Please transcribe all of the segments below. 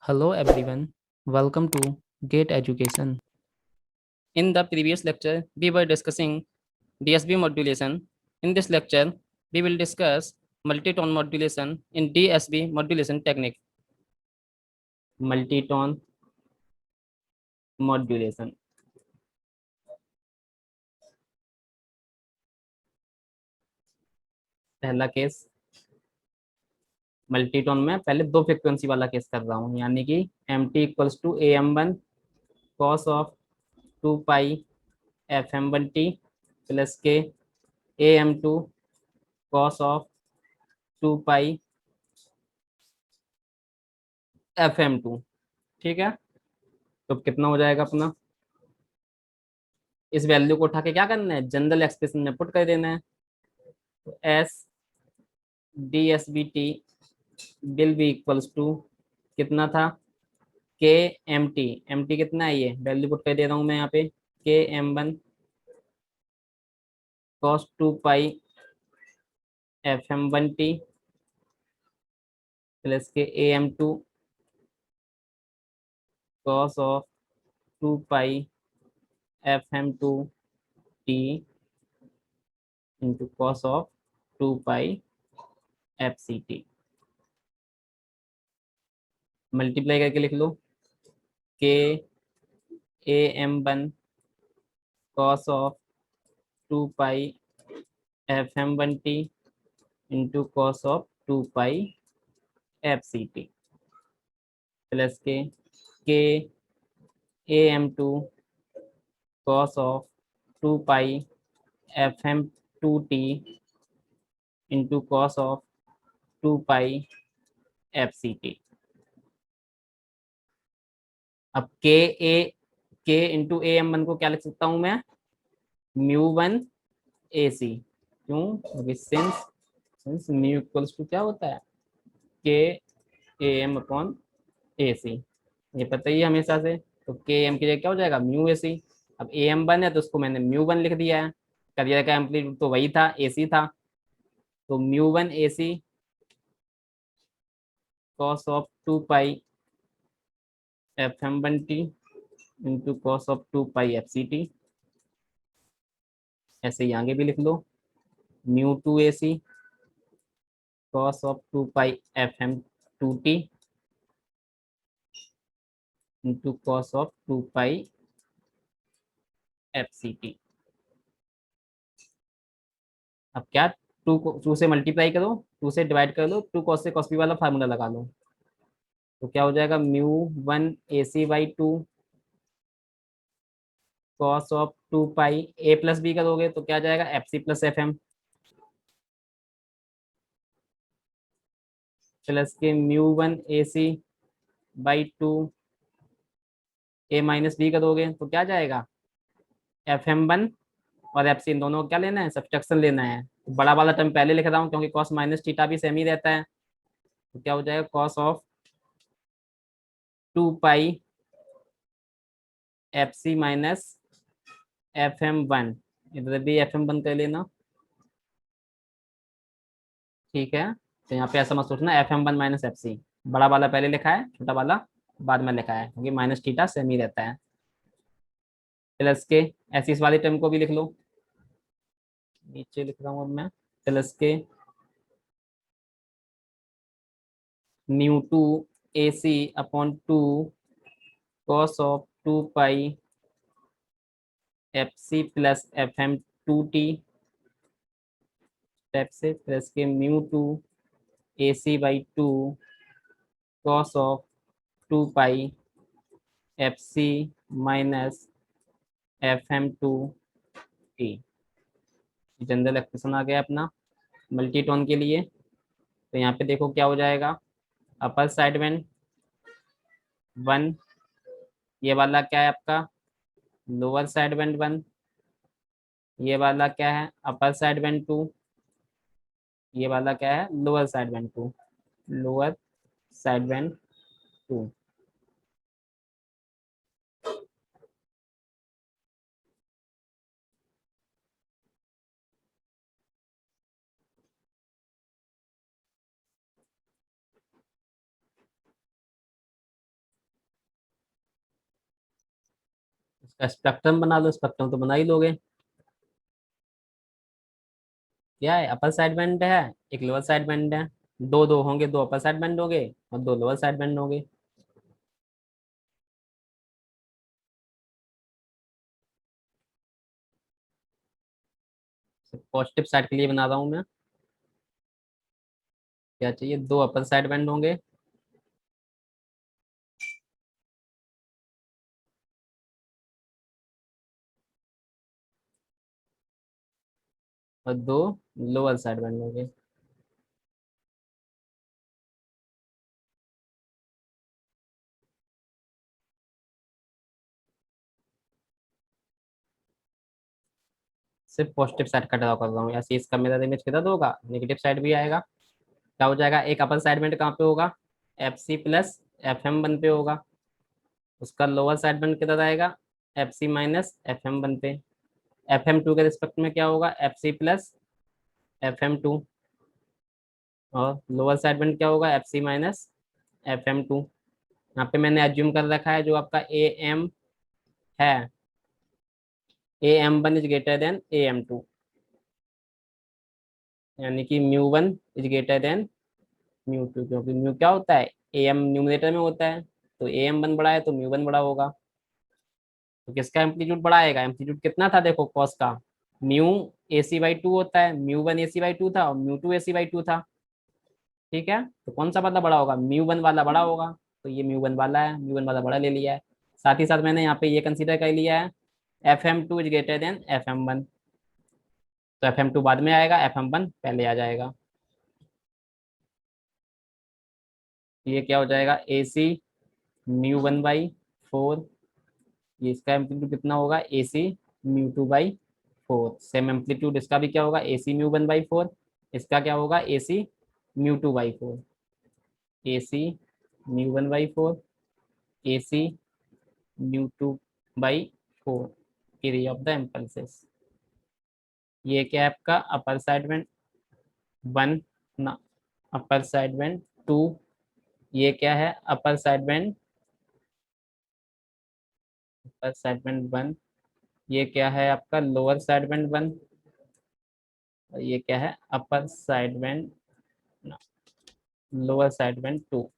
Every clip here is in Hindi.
Hello everyone, welcome to Gate Education. In the previous lecture, we were discussing DSB modulation. In this lecture, we will discuss multitone modulation in DSB modulation technique. Multitone modulation. पहला केस मल्टीटोन में पहले दो फ्रिक्वेंसी वाला केस कर रहा हूँ, यानी कि M T equals to A M one cos of 2 pi F M one T plus K A M two cos of 2 pi F M two. ठीक है, तो कितना हो जाएगा अपना, इस वैल्यू को उठा के क्या करना है, जनरल एक्सप्रेशन में पुट कर देना है। तो S D S B T will be equals to कितना था, के एम टी कितना है, ये वैल्यू पुट कर दे रहा हूँ मैं यहाँ पे, K M one cos 2 pi F M one T plus K A M two cos of 2 pi F M two T into cos of 2 pi F C T. Multiply करके लिख लो, K A M one cos of 2 pi F M one T into cos of 2 pi F C T plus K A M two cos of 2 pi F M two T into cos of 2 pi F C T. अब के इंटू ए एम वन को क्या लिख सकता हूं मैं, म्यू वन ए सी। क्यों, क्योंकि सिंस म्यू इक्वल्स टू क्या होता है, के ए एम अपॉन ए सी, ये पता ही है हमेशा से। तो के एम की जगह क्या हो जाएगा, म्यू ए सी। अब ए एम वन है तो उसको मैंने म्यू वन लिख दिया है, करियर का एम्पलीट्यूड तो वही था, ए सी था। तो mu one A C cos of 2 pi F M one T into cos of 2 pi F C T. ऐसे ही आगे भी लिख लो, mu two A C cos of 2 pi F M two T into cos of 2 pi F C T. अब क्या, टू को टू से मल्टीप्लाई करो, टू से डिवाइड कर लो, टू कॉस से कॉस बी वाला फार्मूला लगा लो। तो क्या हो जाएगा, mu one A C by two cos of 2 pi A plus B करोगे तो क्या जाएगा, F C plus F M plus K mu one A C by two A minus B करोगे तो क्या जाएगा, एफ एम वन और एफ सी, इन दोनों को क्या लेना है, सब्सट्रैक्शन लेना है। तो बड़ा वाला टर्म पहले लिख रहा हूँ क्योंकि कॉस माइनस थीटा भी सेम ही रहता है। तो क्या हो जाएगा, cos of 2 pi F C minus F M one, इधर भी एफ एम वन कर लेना। ठीक है, तो यहाँ पे ऐसा मत सोचना F M one minus F C, बड़ा वाला पहले लिखा है, छोटा वाला बाद में लिखा है, क्योंकि माइनस थीटा सेम ही रहता है। प्लस के ऐसी इस वाली टर्म को भी लिख लो, नीचे लिख रहा हूँ अब मैं, plus K mu two A C upon two cos of 2 pi F C plus F M two T step से, plus K mu two A C by two cos of 2 pi F C minus F M two T. General expression आ गया अपना मल्टीटोन के लिए। तो यहाँ पे देखो क्या हो जाएगा, अपर साइड में 1, ये वाला क्या है आपका, लोअर साइड बैंड 1, ये वाला क्या है, अपर साइड बैंड 2, ये वाला क्या है, lower side band 2, lower side band 2। इसका स्पेक्ट्रम बना लो, स्पेक्ट्रम तो बना ही लोगे। क्या है, अपर साइड बैंड है, एक लोअर साइड बैंड है। दो दो होंगे, दो अपर साइड बैंड होंगे और दो लोअर साइड बैंड होंगे। पॉजिटिव साइड के लिए बना रहा हूँ मैं। क्या चाहिए, दो अपर साइड बैंड होंगे और दो लोअर साइड बैंड होंगे। सिर्फ पॉजिटिव साइड का ड्रॉ कर रहा हूँ, ऐसे इसका मिरर इमेज किधर होगा, नेगेटिव साइड भी आएगा। क्या हो जाएगा, एक अपर साइड बैंड कहाँ पे होगा, F C plus F M one पे होगा। उसका लोअर साइड बैंड किधर आएगा, F C minus F M one पे। एफ एम टू के रिस्पेक्ट में क्या होगा, F C plus F M two. और लोअर साइड बैंड क्या होगा, F C minus F M two. यहाँ पे मैंने एज्यूम कर रखा है जो आपका ए एम है, A M one is greater than A M two, यानी कि mu one is greater than mu two, क्योंकि म्यू क्या होता है, ए एम न्यूमरेटर में होता है, तो ए एम वन बड़ा है तो म्यू वन बड़ा होगा। तो किसका एम्पलीट्यूड बड़ा आएगा, एम्पलीट्यूड कितना था देखो कॉस का, mu A C by two होता है, mu one A C by two था और mu two A C by two था। ठीक है, तो कौन सा वाला बड़ा होगा, म्यू वन वाला बड़ा होगा। तो ये म्यू वन वाला है, म्यू वन वाला बड़ा ले लिया है। साथ ही साथ मैंने यहाँ पे ये कंसीडर कर लिया है, F M two is greater than F M one. तो एफ एम टू बाद में आएगा, एफ एम वन पहले आ जाएगा। ये क्या हो जाएगा, A C mu one by four. ये इसका एम्पलीट्यूड कितना होगा, A C mu two by four. Same amplitude इसका भी क्या होगा, A C mu one by four. इसका क्या होगा, A C mu two by four. A C mu one by four, A C mu two by four, area of the impulses. ये क्या है आपका, अपर साइड में वन ना, अपर साइड में टू। ये क्या है, अपर साइड में, अपर साइड में वन। ये क्या है आपका, लोअर साइड में वन। और ये क्या है, अपर साइड में, लोअर साइड में टू।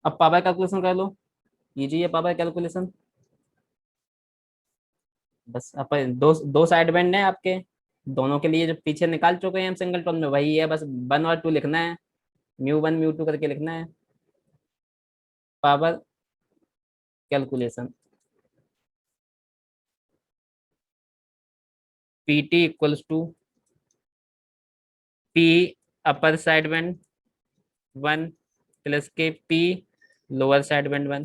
अब पावर कैलकुलेशन कर लो, कीजिए पावर कैलकुलेशन। बस अपन दो दो साइड बैंड है आपके, दोनों के लिए जो पीछे निकाल चुके हैं हम सिंगल टोन में, वही है, बस वन और टू लिखना है, म्यू वन म्यू टू करके लिखना है। Power calculation, P T equals to P upper side band one plus K P lower side band one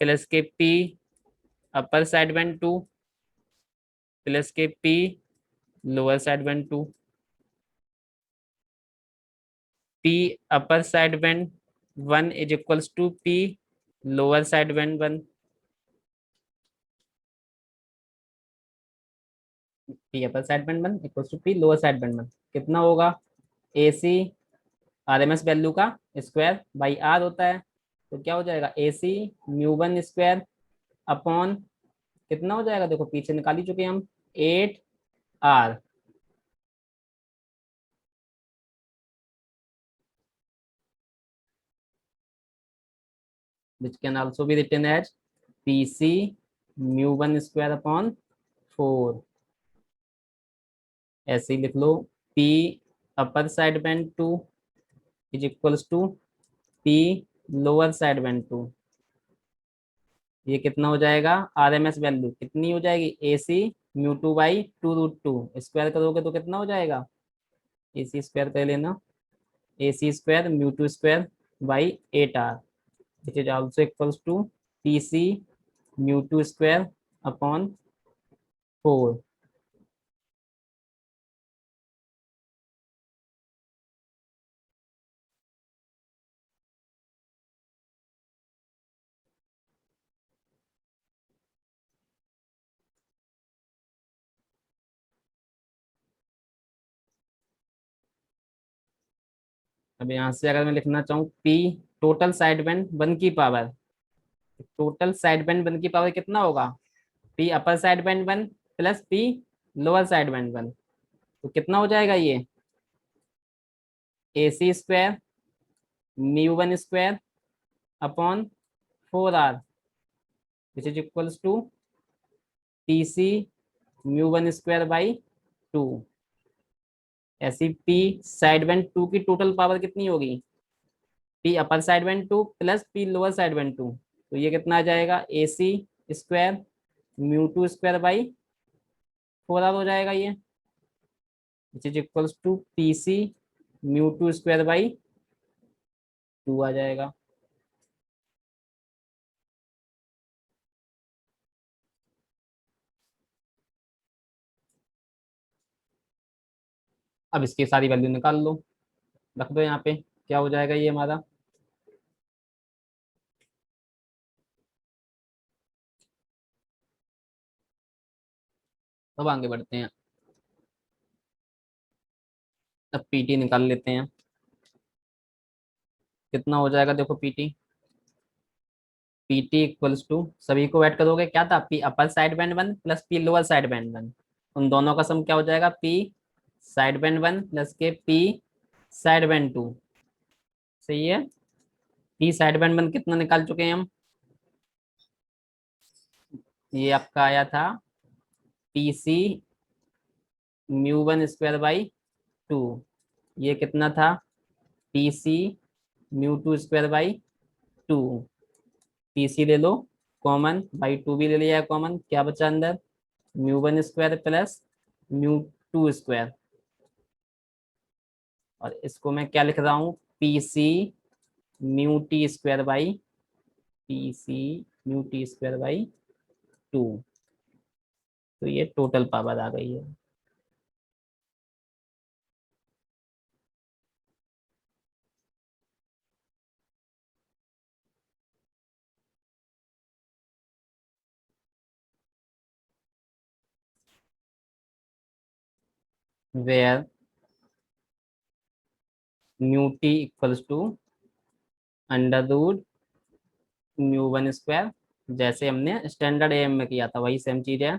plus K P upper side band two plus K P lower side band two. P upper side band one is equals to P lower side band one. P upper side band one equals to P lower side band one कितना होगा, A C R M S value का स्क्वायर बाई आर होता है। तो क्या हो जाएगा, A C mu one square upon कितना हो जाएगा, देखो पीछे निकाल ही चुके हैं हम, eight R, which can also be written as P C mu one square upon four. ऐसे ही लिख लो, P upper side band two is equals to P lower side band two. ये कितना हो जाएगा, आर एम एस वैल्यू कितनी हो जाएगी, A C mu two by two root two, square करोगे तो कितना हो जाएगा, ए सी स्क्वायर कर लेना, A C square mu two square by eight R, which is also equals to P C mu two square upon four. अब यहाँ से अगर मैं लिखना चाहूँ पी टोटल साइड बैंड 1 की पावर, टोटल साइड बैंड 1 की पावर कितना होगा, P upper side band 1 plus P lower side band 1, तो कितना हो जाएगा ये, A C square mu one square upon 4 R which is equals to P C mu one square by 2। ऐसी पी साइड बैंड 2 की टोटल पावर कितनी होगी, P upper side band 2 plus P lower side band 2, तो ये कितना आ जाएगा, A C square mu two square by 4 R हो जाएगा ये, which is equals to P C mu two square by 2 आ जाएगा। अब इसकी सारी वैल्यू निकाल लो, रख दो यहाँ पे, क्या हो जाएगा ये हमारा, अब आगे बढ़ते हैं। अब पीटी निकाल लेते हैं, कितना हो जाएगा देखो पीटी, पीटी इक्वल्स टू सभी को ऐड करोगे क्या था, P upper side band 1 plus P lower side band 1, उन दोनों का सम क्या हो जाएगा, P side band 1 plus K P side band 2। सही है, पी साइड बैंड 1 कितना निकाल चुके हैं हम, ये आपका आया था P C mu one square by 2, ये कितना था, P C mu two square by 2, P C ले लो कॉमन, बाई 2 भी ले लिया है कॉमन, क्या बचा अंदर, mu one square plus mu two square, और इसको मैं क्या लिख रहा हूँ, P C mu T square by, P C mu T square by 2, तो ये टोटल पावर आ गई है। Where mu T equals to under root mu one square, जैसे हमने स्टैंडर्ड एम में किया था वही सेम चीज है,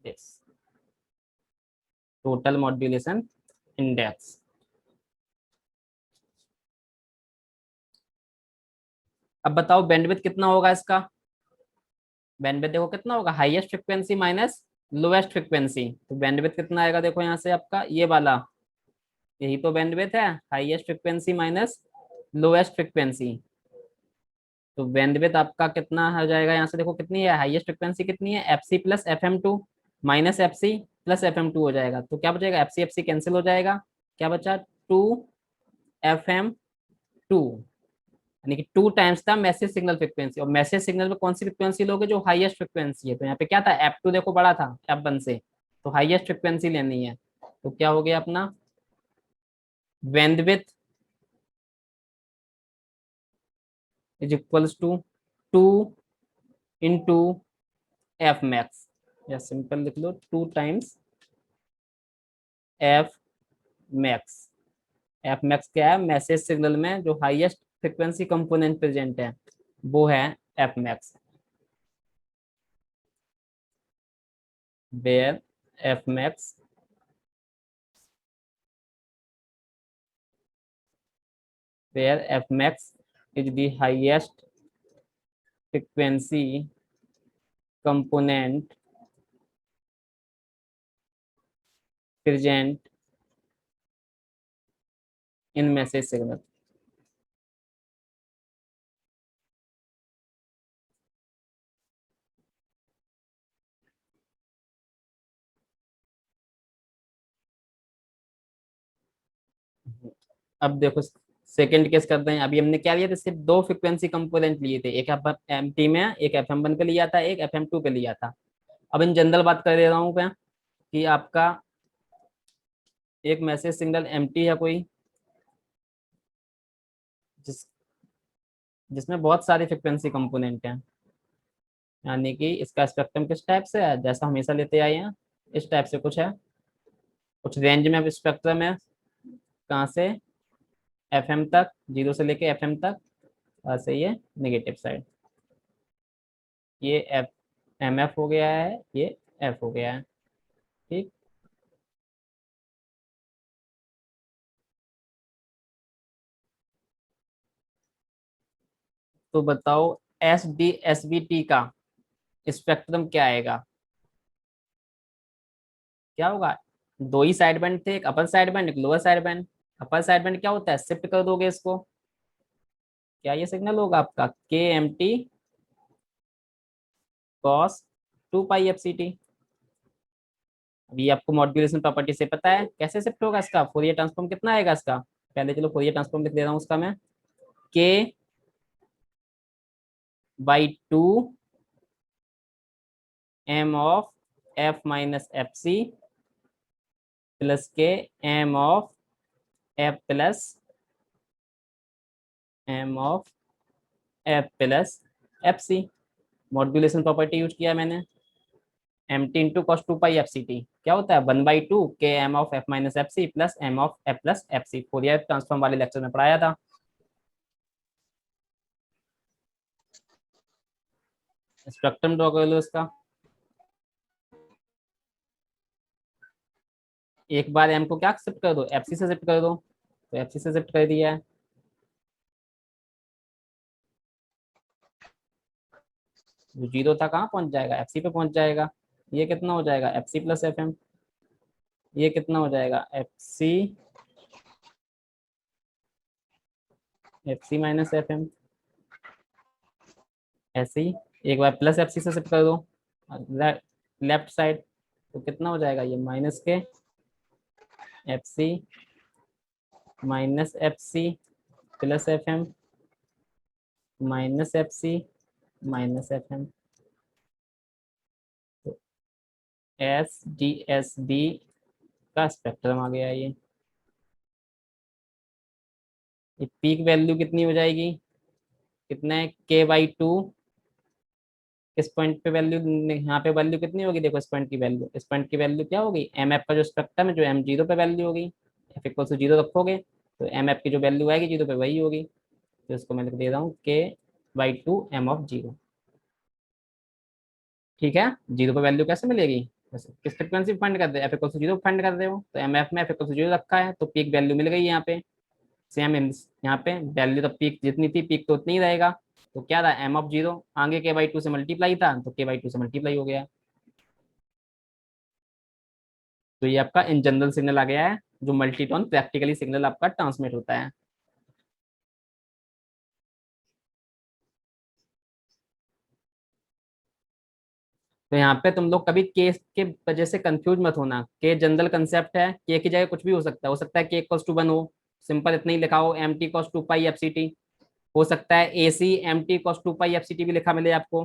यस, टोटल मॉड्यूलेशन इंडेक्स। अब बताओ बैंडविड्थ कितना होगा इसका, बैंडविड्थ देखो कितना होगा, highest frequency minus lowest frequency, तो बैंडविड्थ कितना आएगा देखो यहाँ से आपका ये वाला, यही तो बैंडविड्थ है, highest frequency minus lowest frequency, तो बैंडविड्थ आपका कितना हो जाएगा, यहाँ से देखो कितनी है, हाईएस्ट फ्रिक्वेंसी कितनी है, F C plus F M two minus F C plus F M two हो जाएगा, तो क्या बचेगा, एफ सी कैंसिल हो जाएगा, क्या बचा, 2 FM 2, यानी कि 2 टाइम्स था मैसेज सिग्नल फ्रिक्वेंसी, और मैसेज सिग्नल में कौन सी फ्रिक्वेंसी लोगे, जो हाईएस्ट फ्रिक्वेंसी है, तो यहाँ पे क्या था, F2 देखो बड़ा था F1 से, तो हाईएस्ट फ्रिक्वेंसी लेनी है, तो क्या हो गया अपना, bandwidth is equals to 2 × F max, या सिंपल लिख लो 2 times F max। F max क्या है, मैसेज सिग्नल में जो हाईएस्ट फ्रिक्वेंसी कंपोनेंट प्रेजेंट है वो है F max, where F max where F max is the highest frequency component present in message signal। अब देखो सेकंड केस करते हैं, अभी हमने क्या लिया था, सिर्फ 2 फ्रिक्वेंसी कंपोनेंट लिए थे, एक एम टी में, एक FM1 पे लिया था, एक FM2 पे लिया था। अब इन जनरल बात कर दे रहा हूँ मैं, कि आपका एक मैसेज सिग्नल MT है कोई, जिस जिसमें बहुत सारे फ्रिक्वेंसी कंपोनेंट हैं, यानी कि इसका स्पेक्ट्रम किस टाइप से है, जैसा हमेशा लेते आए हैं, इस टाइप से कुछ है, कुछ रेंज में स्पेक्ट्रम है, कहाँ से, एफ एम तक, जीरो से लेके एफ एम तक, और से ये नेगेटिव साइड, ये एफ एम एफ हो गया है, ये एफ हो गया है। ठीक, तो बताओ S D S B T का स्पेक्ट्रम क्या आएगा, क्या होगा। दो ही साइड बैंड थे, एक अपर साइड बैंड, एक लोअर साइड बैंड। अपर साइड बैंड क्या होता है, शिफ्ट कर दोगे इसको, क्या ये सिग्नल होगा आपका के M T cos two pi F C T. अभी आपको मॉड्यूलेशन प्रॉपर्टी से पता है कैसे शिफ्ट होगा इसका, फोरियर ट्रांसफॉर्म कितना आएगा इसका, पहले चलो फोरियर ट्रांसफॉर्म लिख दे रहा हूँ उसका मैं, K by two M of F minus F C plus K M of F plus M of F plus F C. Modulation property use किया मैंने, M T into cos two pi F C T क्या होता है, one by two K M of F minus F C plus M of F plus F C, Fourier transform वाले लेक्चर में पढ़ाया था। स्पेक्ट्रम ड्रॉ कर लो इसका, एक बार एम को क्या शिफ्ट कर दो, एफ सी से शिफ्ट कर दो, तो एफ सी से शिफ्ट कर दिया है, जो जीरो था कहाँ पहुंच जाएगा, एफ सी पे पहुंच जाएगा। ये कितना हो जाएगा, F C plus F M, ये कितना हो जाएगा, F C minus F M, ऐसे ही एक बार प्लस एफ सी से शिफ्ट कर दो लेफ्ट साइड, तो कितना हो जाएगा, ये माइनस के F C minus F C plus F M minus F C minus F M, तो एस डी एस बी का स्पेक्ट्रम आ गया ये पीक वैल्यू कितनी हो जाएगी, कितना है, के बाई टू, इस पॉइंट पे वैल्यू, यहाँ पे वैल्यू कितनी होगी, देखो इस पॉइंट की वैल्यू, इस पॉइंट की वैल्यू क्या होगी, एम एफ का जो स्पेक्ट्रम है, जो एम जीरो पे वैल्यू होगी, एफ इक्वल टू जीरो रखोगे तो एम एफ की जो वैल्यू आएगी जीरो पे वही होगी, तो इसको मैं लिख दे रहा हूँ के by two M of zero. ठीक है, जीरो पे वैल्यू कैसे मिलेगी, जैसे किस फ्रिक्वेंसी फाइंड कर रहे हो, F equal to zero find कर रहे हो, तो एम एफ में एफ इक्वल टू जीरो रखा है, तो पीक वैल्यू मिल गई यहाँ पे, सेम यहाँ पे वैल्यू तो पीक जितनी थी पीक तो उतनी ही रहेगा, तो क्या था, एम ऑफ जीरो, आगे के बाई टू से मल्टीप्लाई था तो के बाई टू से मल्टीप्लाई हो गया, तो ये आपका इन जनरल सिग्नल आ गया है, जो मल्टीटोन प्रैक्टिकली सिग्नल आपका ट्रांसमिट होता है। तो यहाँ पे तुम लोग कभी के के वजह से कंफ्यूज मत होना, के जनरल कंसेप्ट है, के की जगह कुछ भी हो सकता है के इक्वल्स टू वन हो, सिंपल इतना ही लिखा हो, M T cos two pi F C T, हो सकता है A C M T cos two pi F C T भी लिखा मिले आपको,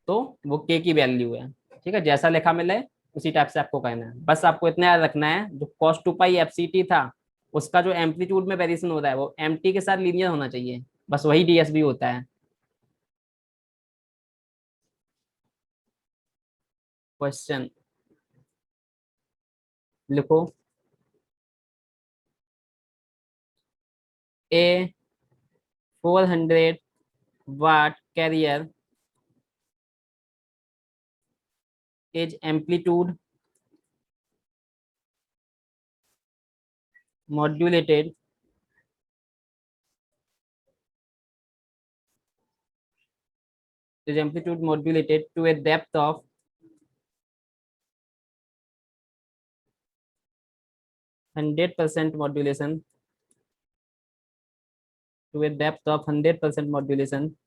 तो वो के की वैल्यू है। ठीक है, जैसा लिखा मिले उसी टाइप से आपको कहना है, बस आपको इतना याद रखना है, जो cos two pi F C T था उसका जो एम्पलीट्यूड में वेरिएशन हो रहा है वो एम टी के साथ लीनियर होना चाहिए, बस वही डीएसबी होता है। क्वेश्चन लिखो, ए 400 watt carrier is modulated amplitude modulated to a depth of 100% modulation, to a depth of 100% modulation,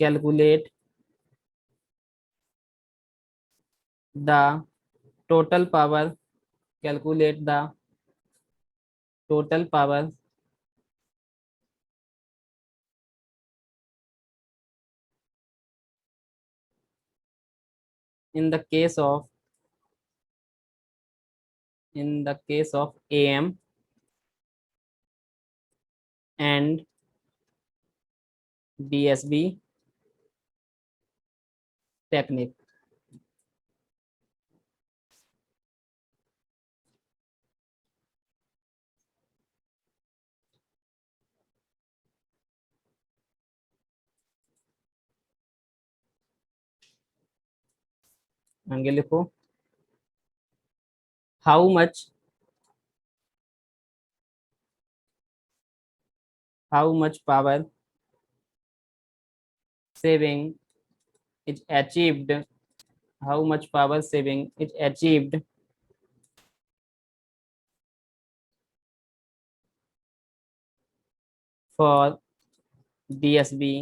calculate the total power, calculate the total power in the case of AM and DSB technique. आगे लिखो, how much, how much power saving is achieved, how much power saving is achieved for DSB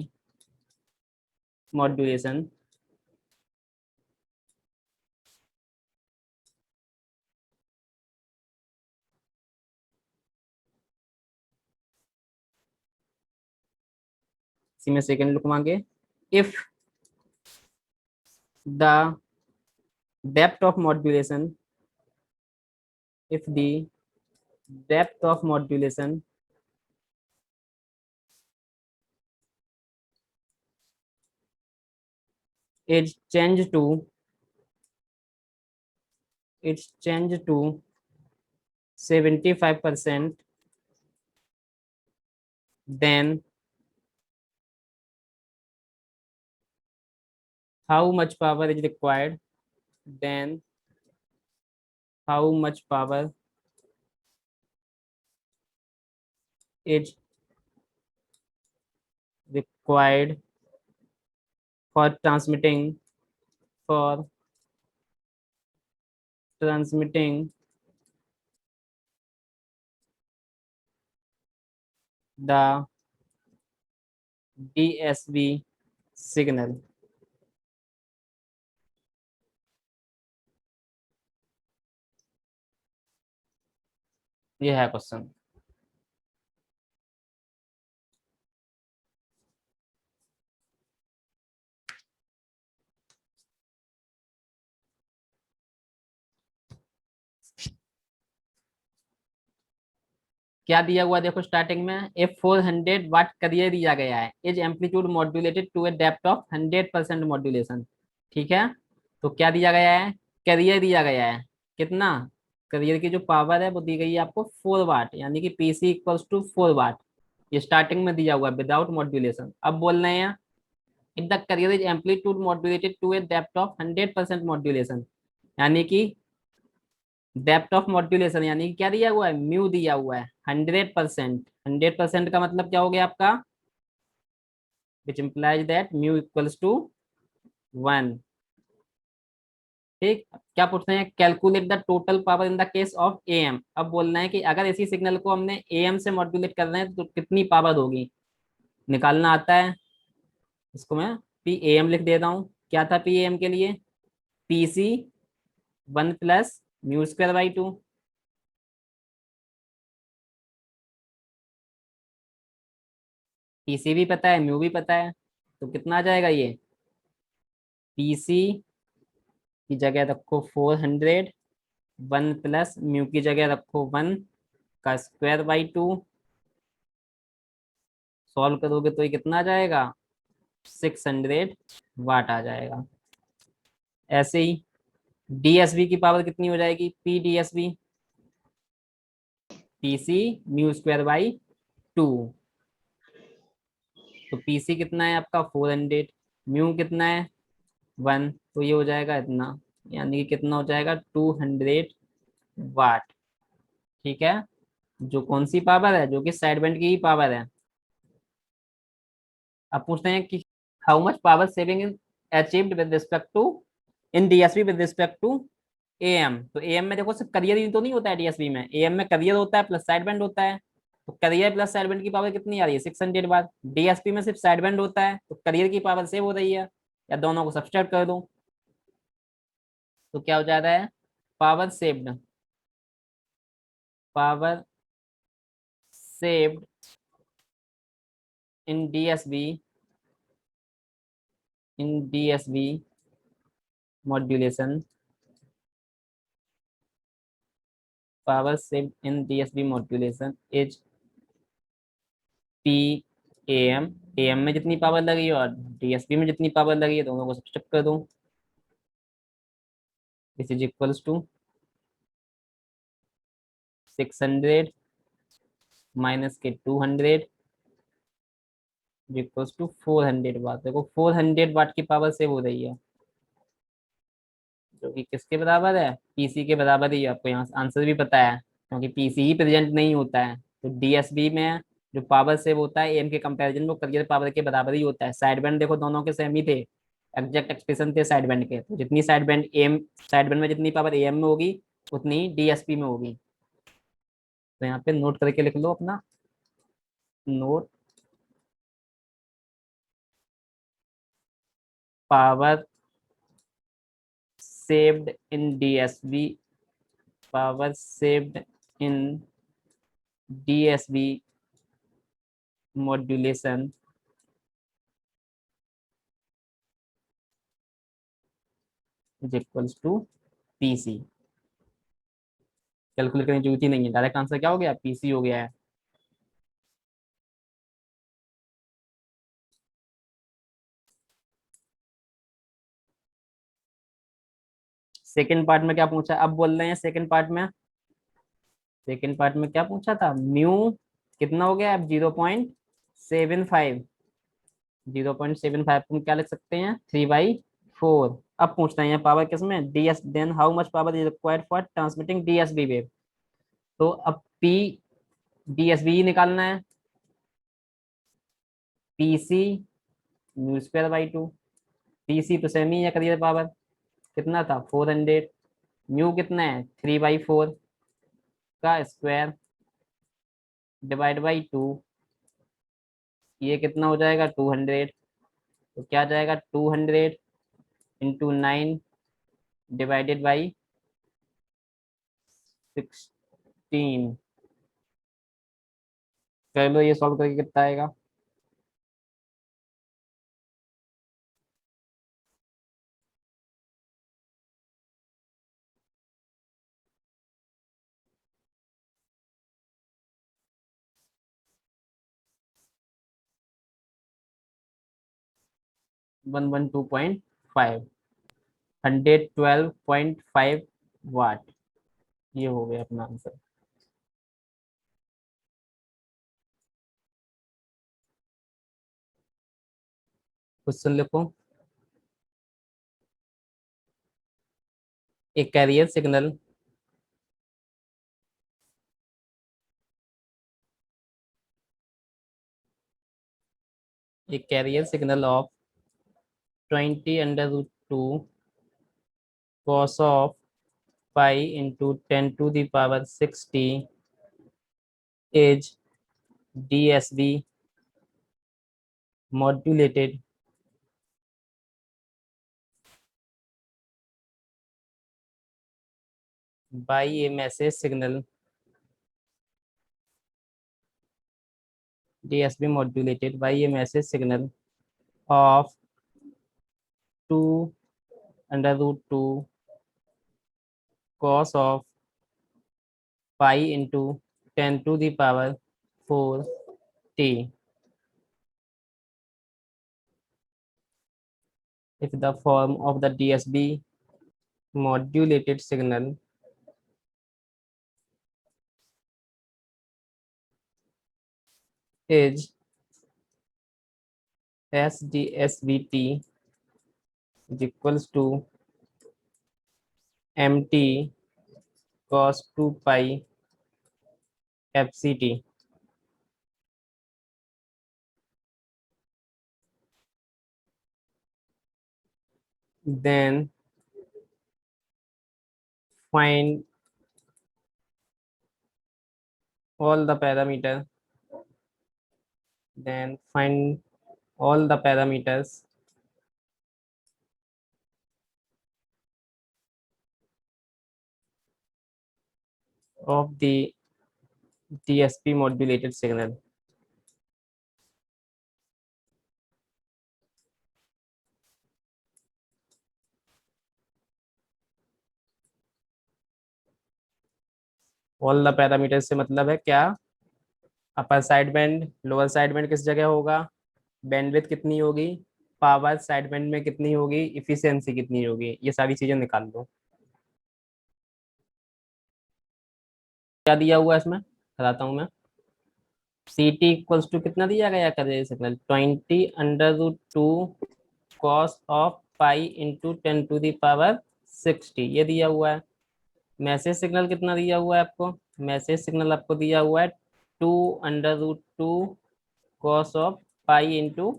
modulation। इसी में सेकंड लिखवाएंगे, if the depth of modulation, if the depth of modulation is changed to, it's changed to 75%, then how much power is required, then how much power is required for for transmitting the DSB signal। ये है क्वेश्चन। क्या दिया हुआ देखो स्टार्टिंग में, ए 400 वाट करियर दिया गया है, is amplitude modulated to a depth of 100% modulation. ठीक है, तो क्या दिया गया है, करियर दिया गया है, कितना, करियर की जो पावर है वो दी गई है आपको 4 वाट, यानी कि पीसी इक्वल्स टू 4 वाट। ये स्टार्टिंग में दिया हुआ है विदाउट मॉड्यूलेशन। अब बोल रहे हैं in the carrier is amplitude modulated to a depth of 100% modulation, यानी कि डेप्थ ऑफ मॉड्यूलेशन यानी कि क्या दिया हुआ है, म्यू दिया हुआ है 100%। 100% का मतलब क्या हो गया आपका, which implies that mu equals to 1। ठीक, क्या पूछते हैं, calculate the total power in the case of AM. अब बोलना है कि अगर इसी सिग्नल को हमने एएम से मॉड्यूलेट कर रहे हैं तो कितनी पावर होगी, निकालना आता है। इसको मैं पी एम लिख देता हूँ। क्या था पी एम के लिए, पीसी 1 + μ²/2। पीसी भी पता है, म्यू भी पता है, तो कितना आ जाएगा ये, पीसी की जगह रखो 400, 1 + μ की जगह रखो 1 का स्क्वायर/2। सॉल्व करोगे तो ये कितना आ जाएगा, 600 वाट आ जाएगा। ऐसे ही डीएसबी की पावर कितनी हो जाएगी, पी डीएसबी, पीसी μ²/2। तो पीसी कितना है आपका 400, म्यू कितना है 1, तो ये हो जाएगा इतना, यानी कि कितना हो जाएगा 200 वाट। ठीक है, जो कौन सी पावर है, जो कि साइड बैंड की ही पावर है। अब पूछते हैं कि how much power saving is achieved with respect to, in DSP with respect to AM. तो एएम में देखो सिर्फ करियर ही तो नहीं होता है, डीएसपी में एएम में करियर होता है प्लस साइड बैंड होता है। तो करियर प्लस साइड बैंड की पावर कितनी आ रही है, 600 वाट। डीएसपी में सिर्फ साइड बैंड होता है तो करियर की पावर सेव हो रही है, या दोनों को सब्सट्रैक्ट कर दो तो क्या हो जाता है, power saved, power saved in DSB, in DSB modulation, power saved in DSB modulation is P M. M में जितनी पावर लगी है और डीएसपी में जितनी पावर लगी है दोनों को सब्सट्रैक्ट कर दो। This is equals to 600 minus के 200 इक्वल्स टू 400 वाट। देखो 400 वाट की पावर सेव हो रही है, जो कि किसके बराबर है, पीसी के बराबर ही है। आपको यहाँ आंसर भी पता है, क्योंकि पीसी ही प्रेजेंट नहीं होता है। तो डीएसबी में जो पावर सेव होता है एम के कंपैरिजन में, करियर पावर के बराबर ही होता है। साइड बैंड देखो दोनों के सेम ही थे, एग्जैक्ट एक्सप्रेशन थे साइड बैंड के। तो जितनी साइड बैंड में जितनी पावर एम में होगी, उतनी डीएसपी में होगी। तो यहाँ पे नोट करके लिख लो अपना note, power saved in DSB, power saved in DSB modulation is equals to PC। Calculate करने की जरूरत ही नहीं है, डायरेक्ट आंसर क्या हो गया, पीसी हो गया है। सेकंड पार्ट में क्या पूछा, अब बोल रहे हैं सेकंड पार्ट में। सेकंड पार्ट में क्या पूछा था, म्यू कितना हो गया अब, 0.75। 0.75 को हम क्या लिख सकते हैं, 3/4। अब पूछते हैं पावर किसमें, DS, then how much power is required for transmitting DSB wave. तो अब पी डीएसबी निकालना है, पीसी म्यू² 2। पीसी तो सेमी है, करियर पावर कितना था 400, म्यू कितना है 3/4 का स्क्वायर डिवाइड बाई 2, ये कितना हो जाएगा 200। तो क्या जाएगा 200 × 9 डिवाइडेड बाई 16। कर लो ये सॉल्व करके कितना आएगा, 112.5, 112.5 वाट। ये हो गया अपना आंसर। क्वेश्चन लिखो, एक कैरियर सिग्नल एक carrier signal of 20√2 cos of pi into 10⁻60 is DSB modulated by a message signal, DSB modulated by a message signal of 2√2 cos of pi into 10⁻4t if the form of the DSB modulated signal is SDSBT is equals to MT cos 2 pi FCT. Then find all the parameter. Then find all the parameters of the DSP modulated signal. All the parameters से मतलब है क्या, अपर side band, lower side band किस जगह होगा, बैंडविड्थ कितनी होगी, पावर साइड बैंड में कितनी होगी, इफिशियंसी कितनी होगी, ये सारी चीजें निकाल लो। क्या दिया हुआ है इसमें, बताता हूँ मैं। सी टी इक्वल्स टू कितना दिया गया करे signal, 20√2 cos of pi into 10⁻60, ये दिया हुआ है। मैसेज सिग्नल कितना दिया हुआ है आपको, मैसेज सिग्नल आपको दिया हुआ है 2√2 कॉस ऑफ पाई इंटू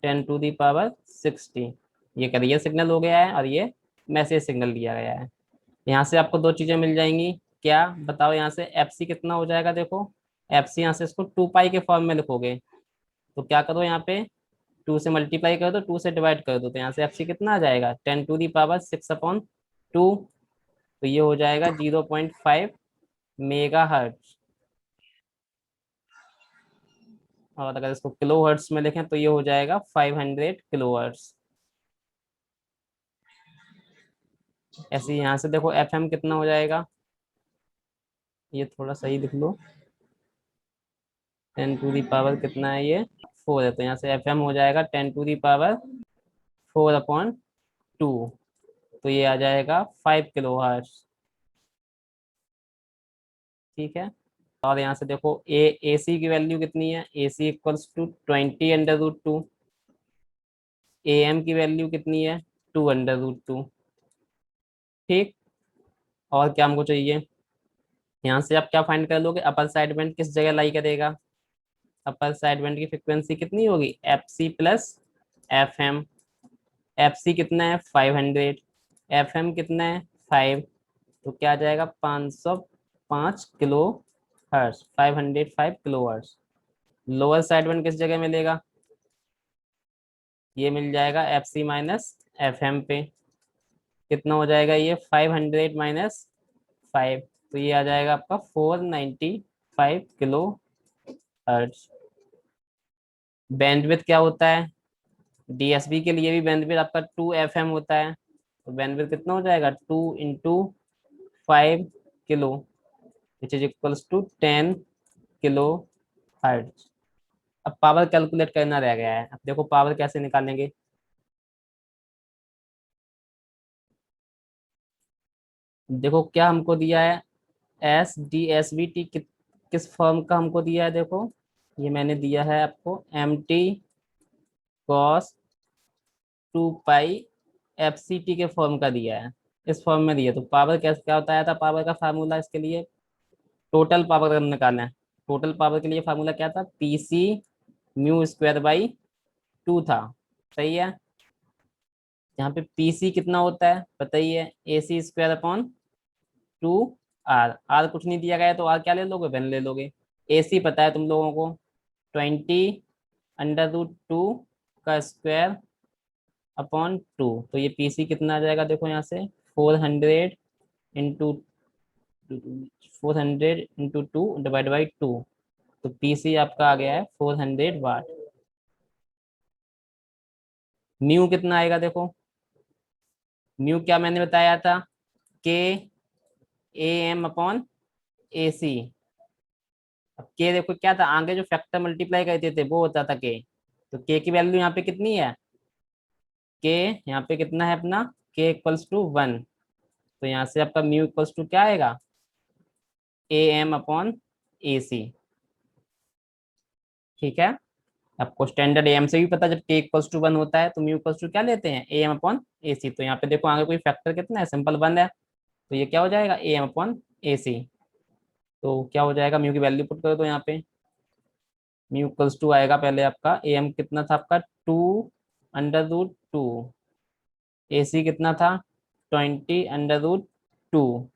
10⁻60। ये करियर सिग्नल हो गया है और ये मैसेज सिग्नल दिया गया है। यहाँ से आपको दो चीजें मिल जाएंगी, क्या बताओ, यहाँ से एफ सी कितना हो जाएगा, देखो एफ सी यहाँ से इसको 2 पाई के फॉर्म में लिखोगे, तो क्या करो यहाँ पे 2 से मल्टीप्लाई कर दो, 2 से डिवाइड कर दो, तो यहाँ से एफ सी कितना आ जाएगा 10⁻6/2। तो ये हो जाएगा 0.5 मेगा हर्ट्ज। और अगर इसको किलो हर्ट्ज में लिखें तो ये हो जाएगा 500 किलो हर्ट्ज। ऐसे ही यहाँ से देखो एफ एम कितना हो जाएगा, ये थोड़ा सही लिख लो, 10⁻, कितना है ये 4 है, तो यहाँ से एफ एम हो जाएगा 10⁻4/2। तो ये आ जाएगा 5 किलो हर्ट्ज। ठीक है। और यहाँ से देखो ए सी की वैल्यू कितनी है, A C equals to 20√2, A M की वैल्यू कितनी है 2√2। ठीक। और क्या हमको चाहिए, यहाँ से आप क्या फाइंड कर लोगे, अपर साइड बैंड किस जगह लाई करेगा, अपर साइड बैंड की फ्रिक्वेंसी कितनी होगी F C plus F M. F C कितना है 500, एफ एम कितना है 5, तो क्या आ जाएगा 505 kilo hertz, 505 kilo hertz. Lower side band किस जगह मिलेगा, ये मिल जाएगा F C minus F M पे, कितना हो जाएगा ये 500 - 5, तो ये आ जाएगा आपका 495 किलो हर्ट्ज। बैंडविड्थ क्या होता है, डीएसबी के लिए भी बैंडविड्थ आपका 2 FM होता है, तो बैंडविड्थ कितना हो जाएगा 2 × 5 kilo, which is equals to 10 kilo hertz. अब पावर कैलकुलेट करना रह गया है, अब देखो पावर कैसे निकालेंगे। देखो क्या हमको दिया है, S D S B T किस फॉर्म का हमको दिया है, देखो ये मैंने दिया है आपको MT cos 2 पाई FCT के फॉर्म का दिया है, इस फॉर्म में दिया। तो पावर कैसे क्या होता है था, पावर का फार्मूला इसके लिए टोटल पावर निकालना है। टोटल पावर के लिए फार्मूला क्या था, PC μ²/2 था। सही है। यहाँ पे PC कितना होता है बताइए, AC²/2 आर कुछ नहीं दिया गया है, तो आर क्या ले लोगे, वेन ले लोगे। AC पता है तुम लोगों को 20√2 का स्क्वायर/2, तो ये PC कितना आ जाएगा, देखो यहाँ से 400 × 2 तो PC आपका आ गया है 400 वाट। म्यू कितना आएगा देखो, म्यू क्या मैंने बताया था, K AM/AC। अब के देखो क्या था, आगे जो फैक्टर मल्टीप्लाई करते थे वो होता था के, तो के की वैल्यू यहाँ पे कितनी है, के यहाँ पे कितना है अपना, K = 1, तो यहाँ से आपका म्यू इक्वल्स टू क्या आएगा, AM/AC। ठीक है। आपको स्टैंडर्ड एम से भी पता, जब K = 1 होता है तो म्यू इक्वल्स टू क्या लेते हैं, AM/AC। तो यहाँ पे देखो आगे कोई फैक्टर कितना है, सिंपल 1 है, तो ये क्या हो जाएगा AM/AC। तो क्या हो जाएगा, म्यू की वैल्यू पुट कर दो यहाँ पे, म्यू इक्वल्स टू आएगा पहले आपका AM कितना था आपका 2√2, AC कितना था 20√2,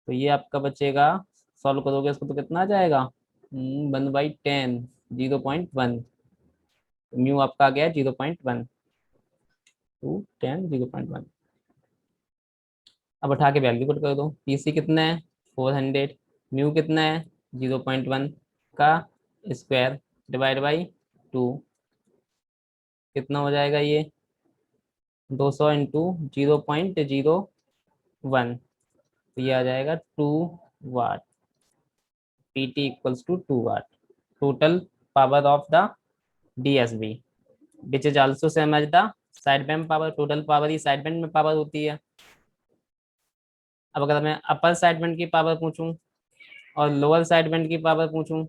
तो ये आपका बचेगा, सॉल्व करोगे इसको तो कितना आ जाएगा 1/10, 0.1। म्यू आपका आ गया 0.1, 2 10 0.1। अब उठा के वैल्यू पुट कर दो, PC कितना है 400, म्यू कितना है 0.1 का स्क्वायर डिवाइड बाई 2, कितना हो जाएगा ये 200 × 0.01, तो ये आ जाएगा 2 watt. PT = 2 watt, total power of the DSB, which is also same as the side band power. Total power ही साइड बैंड में पावर होती है। अब अगर मैं अपर साइड बैंड की पावर पूछूं, और लोअर साइड बैंड की पावर पूछूं,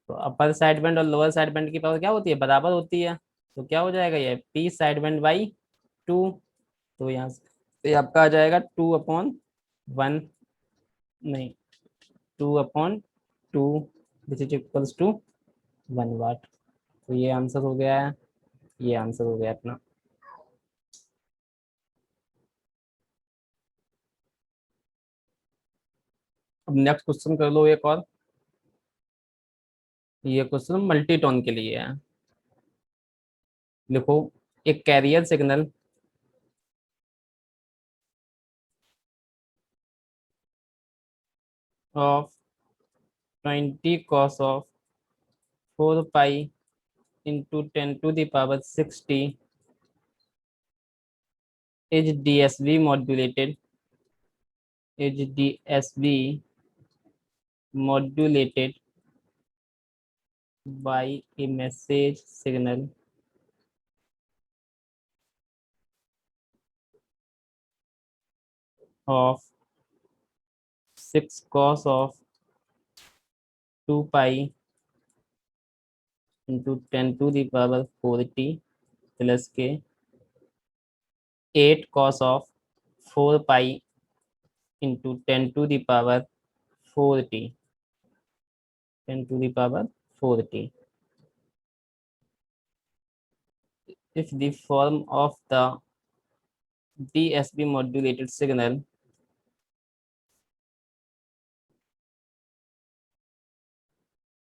तो अपर साइड बैंड और लोअर साइड बैंड की पावर क्या होती है, बराबर होती है। तो क्या हो जाएगा ये P side band by two. तो यहाँ से ये आपका आ जाएगा 2/1, नहीं, 2/2, दिस इज इक्वल्स टू 1 वाट। तो ये आंसर हो गया है, ये आंसर हो गया अपना। अब नेक्स्ट क्वेश्चन कर लो एक और। ये क्वेश्चन मल्टीटोन के लिए है। देखो, एक carrier signal of 20 cos of 4 pi into 10 to the power 60 is DSB modulated, is DSB modulated by a message signal of 6 cos of 2 pi into 10 to the power 4t plus के 8 cos of 4 pi into 10 to the power 4t, 10 to the power 4t. If the form of the DSB modulated signal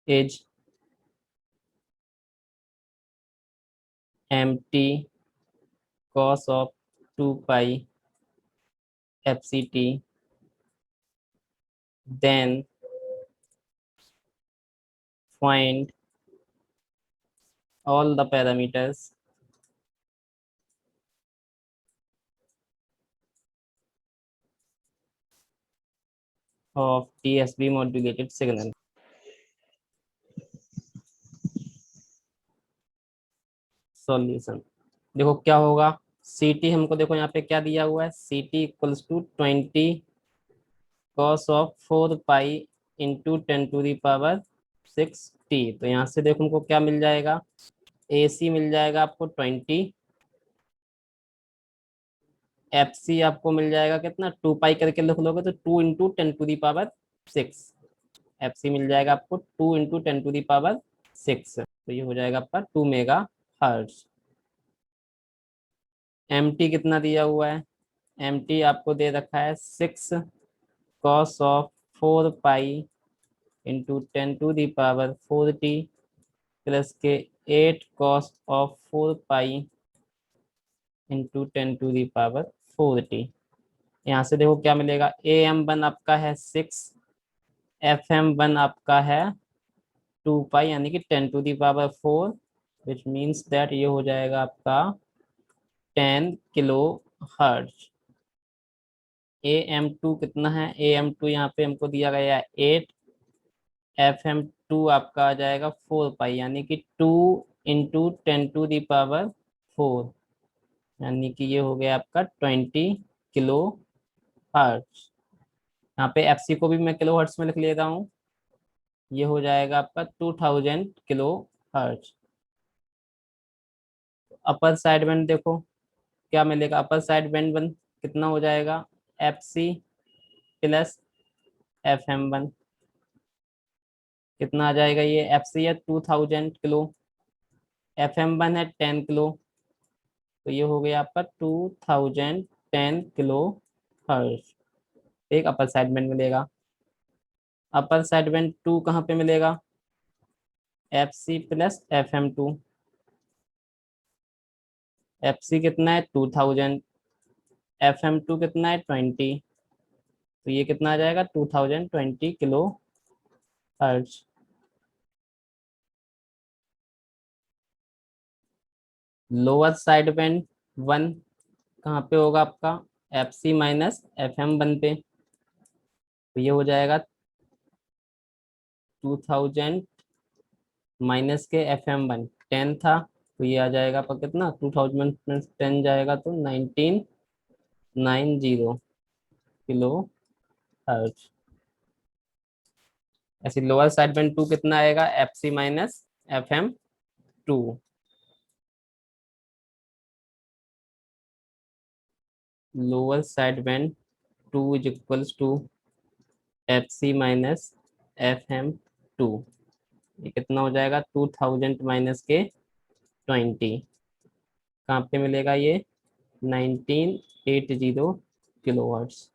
is mt cos of 2 pi fct, then find all the parameters of DSB modulated signal. Solution देखो क्या होगा। सी टी हमको देखो यहाँ पे क्या दिया हुआ है, C T equals to 20 cos of 4 pi into 10 to the power 6t। तो यहाँ से देखो हमको क्या मिल जाएगा, ए सी मिल जाएगा आपको 20, एफ सी आपको मिल जाएगा कितना, 2 पाई करके लिख लोगे तो 2 into 10 to the power 6। F C मिल जाएगा आपको 2 into 10 to the power 6। तो ये हो जाएगा आपका 2 मेगा हर्ट्ज। एम टी कितना दिया हुआ है, एम टी आपको दे रखा है 6 cos of 4 pi into 10 to the power 4t plus के 8 cos of 4 pi into 10 to the power 4t। यहाँ से देखो क्या मिलेगा, ए एम वन आपका है 6, एफ एम वन आपका है 2 पाई यानी कि 10 to the power 4, which means that ये हो जाएगा आपका 10 kilo hertz. A M two कितना है, ए एम टू यहाँ पे हमको दिया गया है 8, एफ एम टू आपका आ जाएगा 4 पाई यानी कि 2 into 10 to the power 4, यानी कि ये हो गया आपका 20 किलो हर्ट्ज। यहाँ पे एफ सी को भी मैं किलो हर्ट्ज में लिख लेता हूँ, ये हो जाएगा आपका 2000 किलो हर्ट्ज। अपर साइड बैंड देखो क्या मिलेगा, अपर साइड बैंड वन कितना हो जाएगा, F C plus F M one कितना आ जाएगा, ये एफ सी है 2000 किलो, एफ एम वन है 10 किलो। तो ये हो गया आपका 2010 किलो हर्ट्ज। एक अपर साइड बैंड मिलेगा। अपर साइड बैंड टू कहाँ पे मिलेगा, F C plus F M two. F C कितना है 2000, एफ एम टू कितना है 20। तो ये कितना आ जाएगा 2020 kilo hertz. Lower side band one कहाँ पे होगा आपका, F C minus F M one पे। तो ये हो जाएगा 2000 माइनस के एफ एम वन 10 था। तो ये आ जाएगा आपका कितना, 2000 जाएगा तो 1990 किलो हर्ट्ज। ऐसे लोअर साइड बैंड 2 कितना आएगा, F C minus F M 2। Lower side band 2 is equals to F C minus F M 2। ये कितना हो जाएगा, 2000 माइनस के 20, कहाँ पे मिलेगा ये, 1980 किलोवाट्स।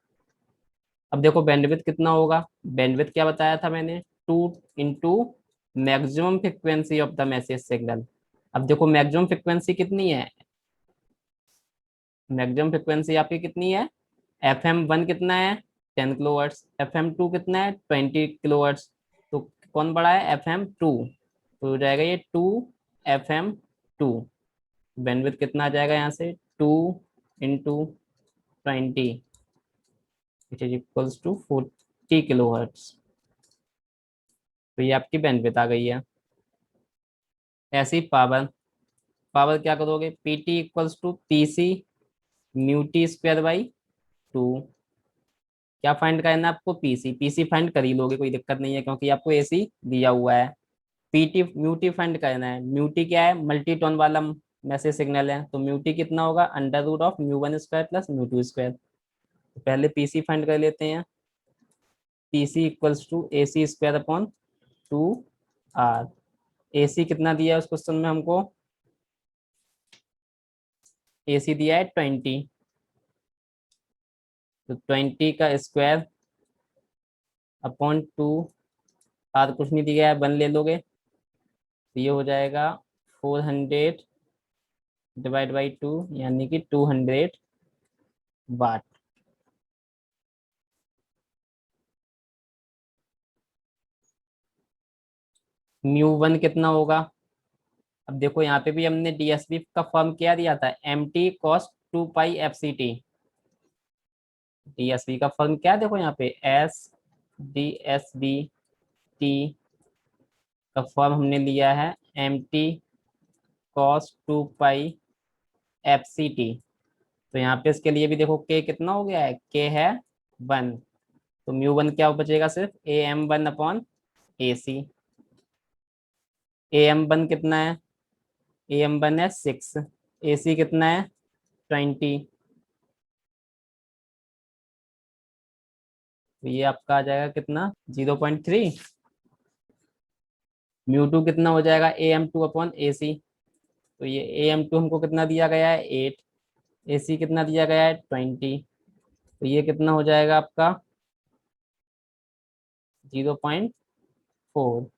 अब देखो बैंडविड्थ कितना होगा, बैंडविड्थ क्या बताया था मैंने, 2 into maximum frequency of the message signal. अब देखो मैक्सिमम फ्रिक्वेंसी कितनी है, मैक्सिमम फ्रिक्वेंसी आपकी कितनी है, एफ एम वन कितना है, 10 किलोवर्ट्स, एफ एम टू कितना है, 20 किलोवर्ट्स। तो कौन बड़ा है, एफ एम टू। तो हो जाएगा ये 2 FM 2। बैंडविड्थ कितना आ जाएगा यहाँ से, 2 into 20, which is equals to 40 kilohertz. तो ये आपकी बैंडविड्थ आ गई है। ऐसी पावर, पावर क्या करोगे, P T equals to P C mu T square by 2। क्या फाइंड करना है आपको, पीसी, पीसी फाइंड कर ही लोगे, कोई दिक्कत नहीं है क्योंकि आपको एसी दिया हुआ है। पीटी म्यूटी फाइंड करना है, म्यूटी क्या है, मल्टी टोन वाला मैसेज सिग्नल है, तो म्यूटी कितना होगा, under root of mu one square plus mu two square. तो पहले पीसी फाइंड कर लेते हैं, PC equals to A C square upon 2 R. AC कितना दिया है उस क्वेश्चन में हमको, एसी दिया है 20, तो 20 का स्क्वायर अपॉन 2, आर कुछ नहीं दिया है, 1 ले लोगे, तो ये हो जाएगा 400 डिवाइड बाई 2, यानी कि 200 वाट। म्यू वन कितना होगा, अब देखो यहाँ पे भी हमने डीएसबी का फॉर्म क्या दिया था, M T cos 2 pi F C T. DSB का फॉर्म क्या है, देखो यहाँ पे S D S B T का फॉर्म हमने लिया है M T cos 2 pi F C T. तो यहाँ पे इसके लिए भी देखो के कितना हो गया है, के है 1, तो म्यू वन क्या बचेगा, सिर्फ A M one upon A C. A M one कितना है, ए एम वन है 6, ए सी कितना है 20। तो ये आपका आ जाएगा कितना, 0.3। म्यू टू कितना हो जाएगा, ए एम टू अपॉन ए सी। तो ये ए एम टू हमको कितना दिया गया है 8, ए सी कितना दिया गया है 20। तो ये कितना हो जाएगा आपका 0.4।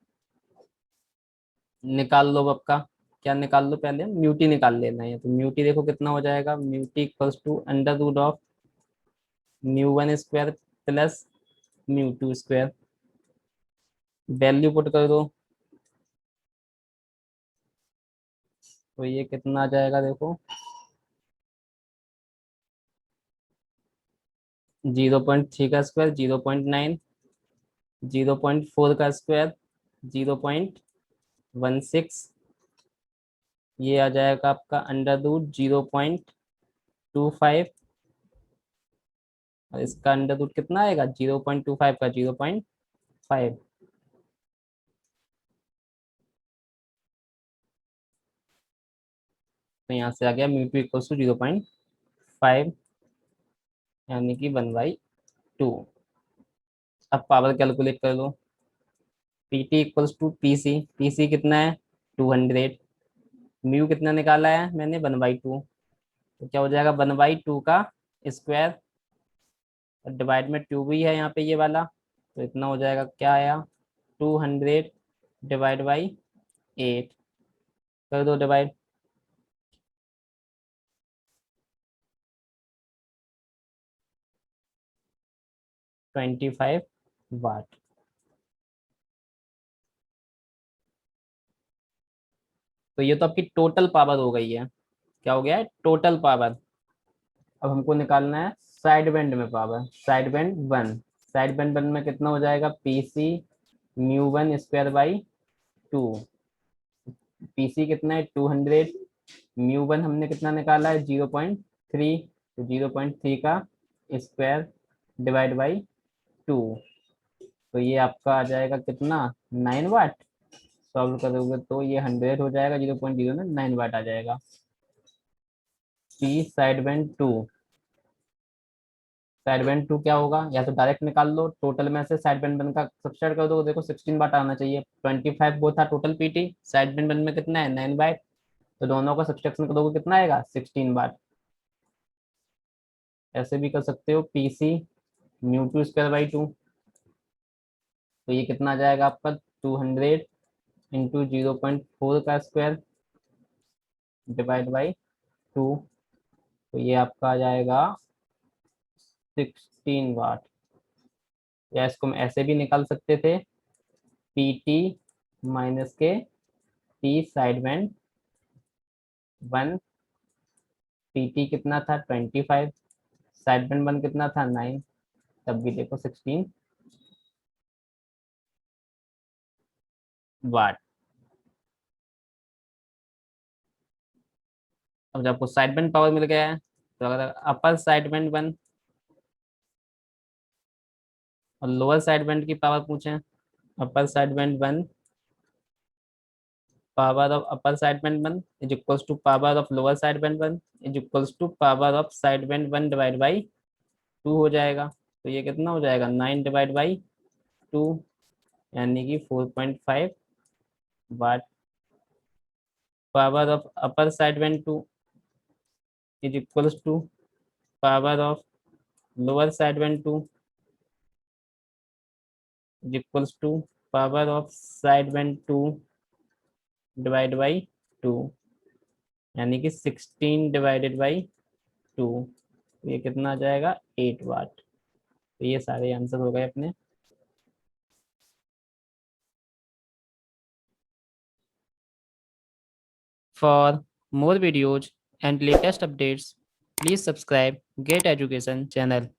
निकाल लो आपका, क्या निकाल लो, पहले म्यूटी निकाल लेना है, तो म्यूटी देखो कितना हो जाएगा, mu T equals to under root of mu one square plus mu two square. Value put कर दो, तो ये कितना आ जाएगा देखो, 0.3 का स्क्वायर 0.9, 0.4 का स्क्वायर 0.16, ये आ जाएगा आपका अंडर रूट 0.25, और इसका अंडर रूट कितना आएगा, 0.25 का 0.5। तो यहाँ से आ गया म्यू टू इक्वल्स टू 0.5, यानी कि 1/2। अब पावर कैलकुलेट कर लो, P T equals to P C, P C कितना है 200, म्यू कितना निकाला है मैंने 1/2, तो क्या हो जाएगा 1/2 का स्क्वायर, और डिवाइड में 2 भी है यहाँ पे ये वाला, तो इतना हो जाएगा, क्या आया 200 डिवाइड बाई 8, कर दो डिवाइड, 25 वाट। तो ये तो आपकी टोटल पावर हो गई है, क्या हो गया है टोटल पावर। अब हमको निकालना है साइड बैंड में power, side band one, side band one में कितना हो जाएगा, P C mu one square by 2। P C कितना है 200, म्यू वन हमने कितना निकाला है 0.3, तो 0.3 का स्क्वायर डिवाइड बाई 2, तो ये आपका आ जाएगा कितना, 9 वाट। सॉल्व करोगे तो ये 100 हो जाएगा, 0.09 वाट आ जाएगा। P side band two, side band two क्या होगा, या तो डायरेक्ट निकाल लो, टोटल में से साइड बैंड वन का सब्सट्रैक्ट कर दो, देखो 16 वाट आना चाहिए, 25 वो था total PT, side band one में कितना है 9 वाट, तो दोनों का सब्सट्रैक्शन करोगे कितना आएगा 16 वाट। ऐसे भी कर सकते हो, PC mu two square by two, तो ये कितना आ जाएगा आपका 200 इंटू 0.4 का स्क्वायर डिवाइड बाई टू, तो ये आपका आ जाएगा 16 वाट। या इसको हम ऐसे भी निकाल सकते थे, पी टी माइनस के T side band one, P T कितना था 25, साइड बैंड वन कितना था 9, तब भी देखो 16 वाट। अब जब आपको साइड बैंड पावर मिल गया है, तो अगर अपर साइड बैंड वन और लोअर साइड बैंड की पावर पूछें, upper side band one, power of upper side band one is equals to power of lower side band one is equals to power of side band one divide by two हो जाएगा। तो ये कितना हो जाएगा 9 डिवाइड बाई 2, यानी कि 4.5 watt. Power of upper side band two is equals to power of lower side band two is equals to power of side band two divide by two, यानी कि 16 डिवाइडेड बाई 2, तो ये कितना आ जाएगा 8 वाट। तो ये सारे आंसर हो गए अपने। For more videos and latest updates, please subscribe Get Education channel.